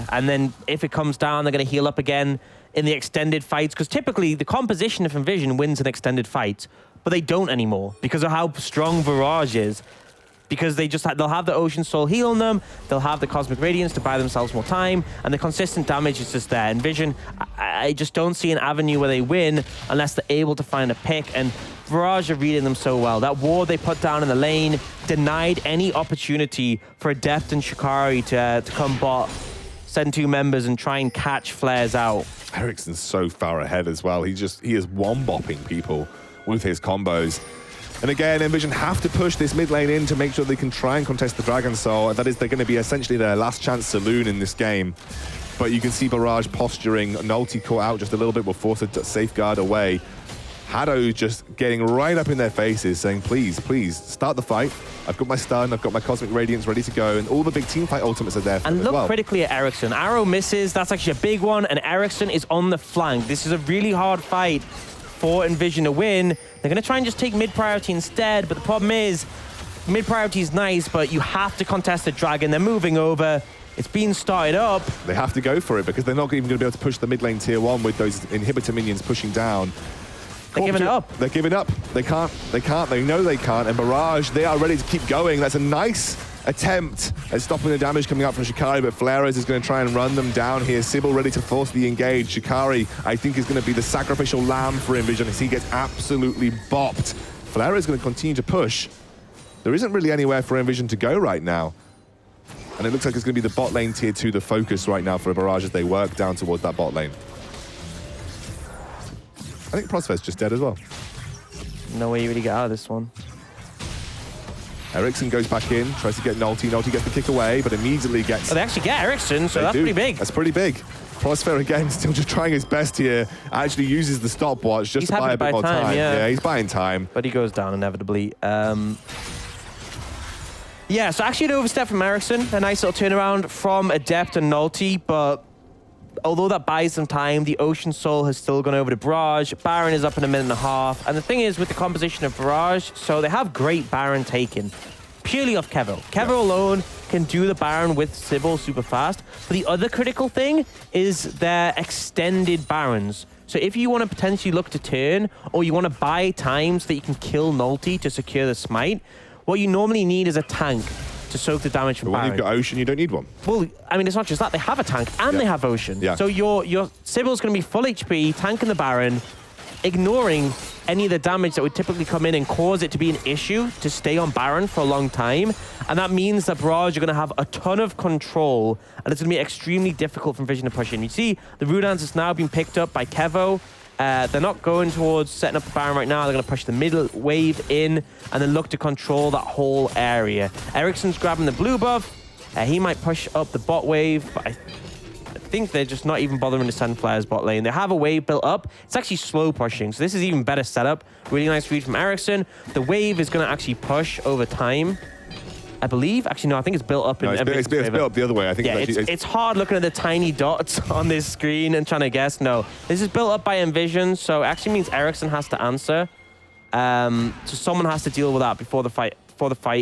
and then if it comes down, they're going to heal up again in the extended fights, because typically the composition of NVision wins an extended fight, but they don't anymore because of how strong Barrage is. Because they'll have the Ocean Soul heal on them, they'll have the Cosmic Radiance to buy themselves more time, and the consistent damage is just there. NVision, I just don't see an avenue where they win unless they're able to find a pick, and Barrage are reading them so well. That ward they put down in the lane denied any opportunity for Adept and Shikari to come bot, send 2 members and try and catch Flares out. Ericsson's so far ahead as well. He is one-bopping people with his combos. And again, NVision have to push this mid lane in to make sure they can try and contest the Dragon Soul. That is, they're going to be essentially their last chance saloon in this game. But you can see Barrage posturing. Nolty caught out just a little bit, will force a safeguard away. Hado just getting right up in their faces, saying, please, start the fight. I've got my stun, I've got my Cosmic Radiance ready to go, and all the big team fight ultimates are there for and them look as well. Critically at Ericsson. Arrow misses, that's actually a big one, and Ericsson is on the flank. This is a really hard fight for NVision to win. They're going to try and just take mid-priority instead, but the problem is, mid-priority is nice, but you have to contest the Dragon. They're moving over. It's being started up. They have to go for it because they're not even going to be able to push the mid lane tier 1 with those inhibitor minions pushing down. They're giving it up. They're giving up. They can't. They know they can't. And Barrage, they are ready to keep going. That's a nice attempt at stopping the damage coming out from Shikari, but Flares is going to try and run them down here. Sybil ready to force the engage. Shikari, I think, is going to be the sacrificial lamb for NVision as he gets absolutely bopped. Flares is going to continue to push. There isn't really anywhere for NVision to go right now. And it looks like it's going to be the bot lane tier 2, the focus right now for Barrage as they work down towards that bot lane. I think Prosper's just dead as well. No way you really get out of this one. Ericsson goes back in, tries to get Nolty. Nolty gets the kick away, but immediately gets... Oh, they actually get Ericsson, so that's pretty big. That's pretty big. Prosper, again, still just trying his best here. Actually uses the stopwatch just to buy a bit more time. Yeah, he's buying time. But he goes down inevitably. Yeah, so actually an overstep from Ericsson. A nice little turnaround from Adept and Nolty, but although that buys some time, the Ocean Soul has still gone over to Barrage. Baron is up in a minute and a half. And the thing is, with the composition of Barrage, so they have great Baron taken purely off Kevo. Kevo alone can do the Baron with Sybil super fast. But the other critical thing is their extended Barons. So if you want to potentially look to turn, or you want to buy time so that you can kill Nulty to secure the smite, what you normally need is a tank to soak the damage from Baron. Baron. When you've got Ocean, you don't need one. Well, I mean, it's not just that. They have a tank and they have Ocean. Yeah. So your Sybil's going to be full HP, tanking the Baron, ignoring any of the damage that would typically come in and cause it to be an issue to stay on Baron for a long time. And that means that Barrage are going to have a ton of control, and it's going to be extremely difficult for NVision to push in. You see, the Rudans is now being picked up by Kevo. They're not going towards setting up the Baron right now. They're going to push the middle wave in and then look to control that whole area. Ericsson's grabbing the blue buff. He might push up the bot wave, but I think they're just not even bothering to send flares bot lane. They have a wave built up. It's actually slow pushing, so this is even better setup. Really nice read from Ericsson. The wave is going to actually push over time, I believe. Actually, no, I think it's built up. It's built up the other way. I think yeah, it's hard looking at the tiny dots on this screen and trying to guess. No, this is built up by NVision, so it actually means Ericsson has to answer. So someone has to deal with that before the fight.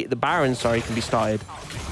The Baron, sorry, can be started.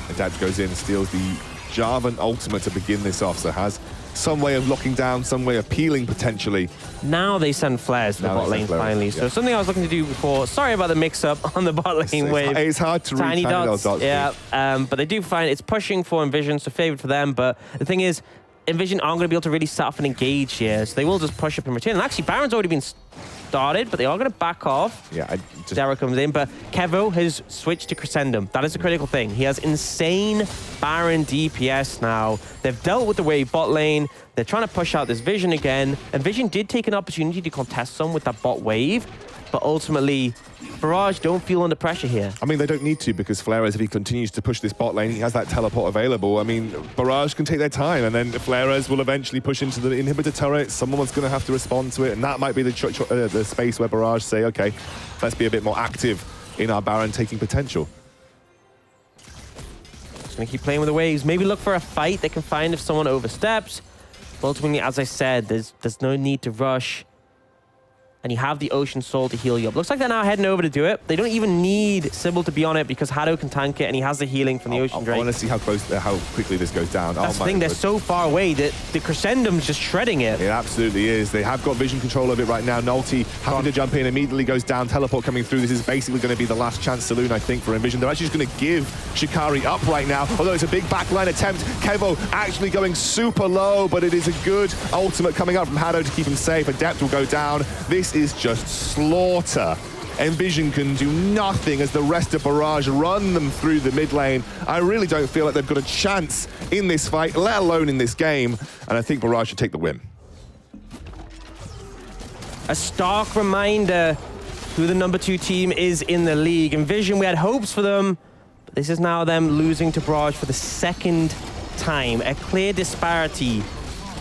Adapt goes in, steals the Jarvan ultimate to begin this off, so has some way of locking down, some way of peeling potentially. Now they send flares to the bot lane finally. Yeah. So something I was looking to do before. Sorry about the mix-up on the bot lane wave. It's hard to read tiny dots. Yeah, but they do find it's pushing for NVision, so favored for them. But the thing is, NVision aren't going to be able to really set off and engage here, so they will just push up in return. And actually, Baron's already been started, but they are going to back off. Yeah, Derek comes in, but Kevo has switched to Crescendum. That is the critical thing. He has insane Baron DPS now. They've dealt with the wave bot lane. They're trying to push out this Vision again. And Vision did take an opportunity to contest some with that bot wave, but ultimately, Barrage don't feel under pressure here. I mean, they don't need to, because Flares, if he continues to push this bot lane, he has that teleport available. I mean, Barrage can take their time, and then Flares will eventually push into the inhibitor turret. Someone's going to have to respond to it, and that might be the space where Barrage say, okay, let's be a bit more active in our Baron taking potential. Just going to keep playing with the waves. Maybe look for a fight they can find if someone oversteps. But ultimately, as I said, there's no need to rush. And you have the Ocean Soul to heal you up. Looks like they're now heading over to do it. They don't even need Sybil to be on it, because Hado can tank it, and he has the healing from the Ocean Drake. I want to see how quickly this goes down. That's the thing, they're so far away that the Crescendum's just shredding it. It absolutely is. They have got vision control of it right now. Nulty having to jump in, immediately goes down, teleport coming through. This is basically going to be the last chance saloon, I think, for NVision. They're actually just going to give Shikari up right now, although it's a big backline attempt. Kevo actually going super low, but it is a good ultimate coming out from Hado to keep him safe. Adept will go down. This is just slaughter. NVision can do nothing as the rest of Barrage run them through the mid lane. I really don't feel like they've got a chance in this fight, let alone in this game. And I think Barrage should take the win. A stark reminder who the #2 team is in the league. NVision, we had hopes for them, but this is now them losing to Barrage for the second time. A clear disparity.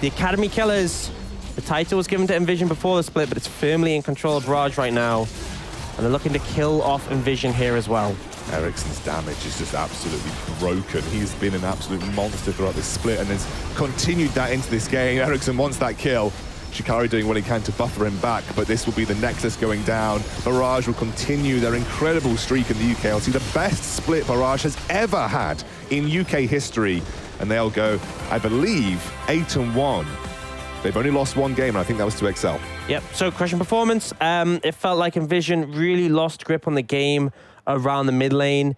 The Academy Killers, the title was given to NVision before the split, but it's firmly in control of Barrage right now. And they're looking to kill off NVision here as well. Ericsson's damage is just absolutely broken. He's been an absolute monster throughout this split and has continued that into this game. Ericsson wants that kill. Shikari doing what he can to buffer him back, but this will be the Nexus going down. Barrage will continue their incredible streak in the UKLC, the best split Barrage has ever had in UK history. And they'll go, I believe, 8-1. They've only lost one game, and I think that was to Excel. Yep, so crushing performance. It felt like NVision really lost grip on the game around the mid lane.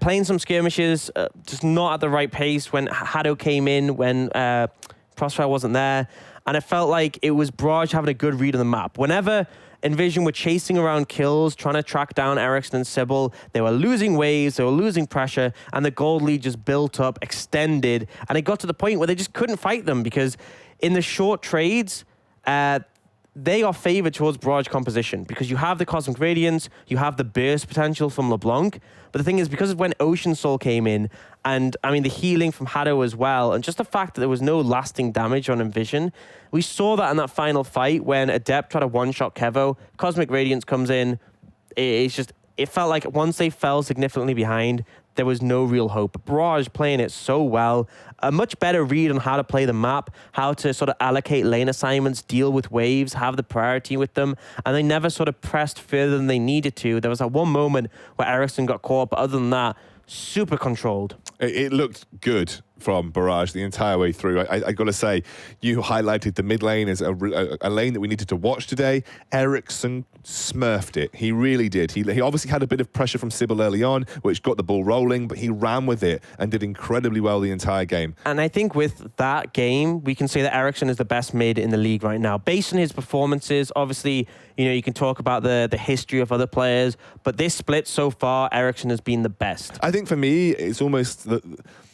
Playing some skirmishes, just not at the right pace when Hado came in, when Crossfire wasn't there. And it felt like it was Barrage having a good read on the map. Whenever NVision were chasing around kills, trying to track down Ericsson and Sybil, they were losing waves, they were losing pressure, and the gold lead just built up, extended, and it got to the point where they just couldn't fight them, because in the short trades, they are favored towards Barrage composition, because you have the Cosmic Radiance, you have the burst potential from LeBlanc. But the thing is, because of when Ocean Soul came in, and I mean the healing from Hado as well, and just the fact that there was no lasting damage on NVision, we saw that in that final fight when Adept tried to one-shot Kevo. Cosmic Radiance comes in. It felt like once they fell significantly behind, there was no real hope. But Barrage playing it so well, a much better read on how to play the map, how to sort of allocate lane assignments, deal with waves, have the priority with them, and they never sort of pressed further than they needed to. There was that one moment where Ericsson got caught, but other than that, super controlled. It looked good from Barrage the entire way through. I got to say, you highlighted the mid lane as a lane that we needed to watch today. Ericsson smurfed it. He really did. He obviously had a bit of pressure from Sybil early on, which got the ball rolling, but he ran with it and did incredibly well the entire game. And I think with that game, we can say that Ericsson is the best mid in the league right now. Based on his performances, obviously, you can talk about the history of other players, but this split so far, Ericsson has been the best. I think for me, it's almost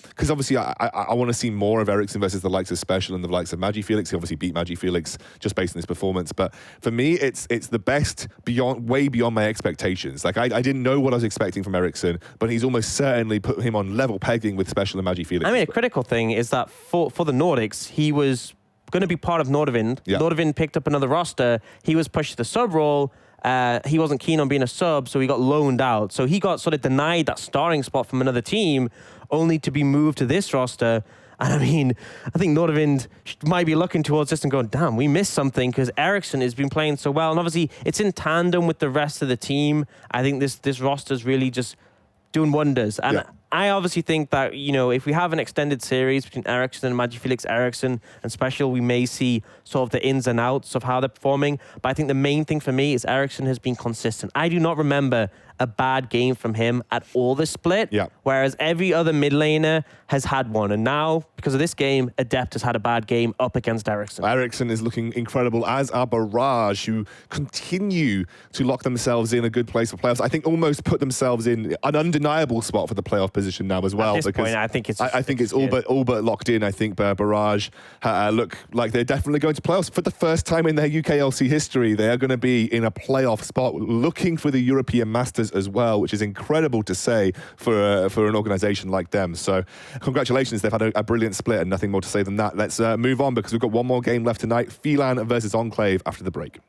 because obviously I want to see more of Ericsson versus the likes of Special and the likes of Magi Felix. He obviously beat Magi Felix just based on his performance. But for me, it's the best way beyond my expectations. Like I didn't know what I was expecting from Ericsson, but he's almost certainly put him on level pegging with Special and Magi Felix. I mean, a critical thing is that for the Nordics, he was going to be part of Nordavind. Yeah. Nordavind picked up another roster. He was pushed to the sub role. He wasn't keen on being a sub, so he got loaned out. So he got sort of denied that starting spot from another team, only to be moved to this roster. And I mean, I think Nordavind might be looking towards this and going, damn, we missed something, because Ericsson has been playing so well. And obviously, it's in tandem with the rest of the team. I think this roster's really just doing wonders. And yeah. I obviously think that, if we have an extended series between Ericsson and Magi Felix, Ericsson and Special, we may see sort of the ins and outs of how they're performing. But I think the main thing for me is Ericsson has been consistent. I do not remember a bad game from him at all this split, yeah. Whereas every other mid laner has had one. And now, because of this game, Adept has had a bad game up against Ericsson. Ericsson is looking incredible, as are Barrage, who continue to lock themselves in a good place for playoffs. I think almost put themselves in an undeniable spot for the playoff position now as well. At this point, I think it's all but locked in. I think Barrage look like they're definitely going to playoffs for the first time in their UKLC history. They are going to be in a playoff spot, looking for the European Masters as well, which is incredible to say for an organisation like them. So congratulations, they've had a brilliant split, and nothing more to say than that. Let's move on, because we've got one more game left tonight. Phelan versus Enclave after the break.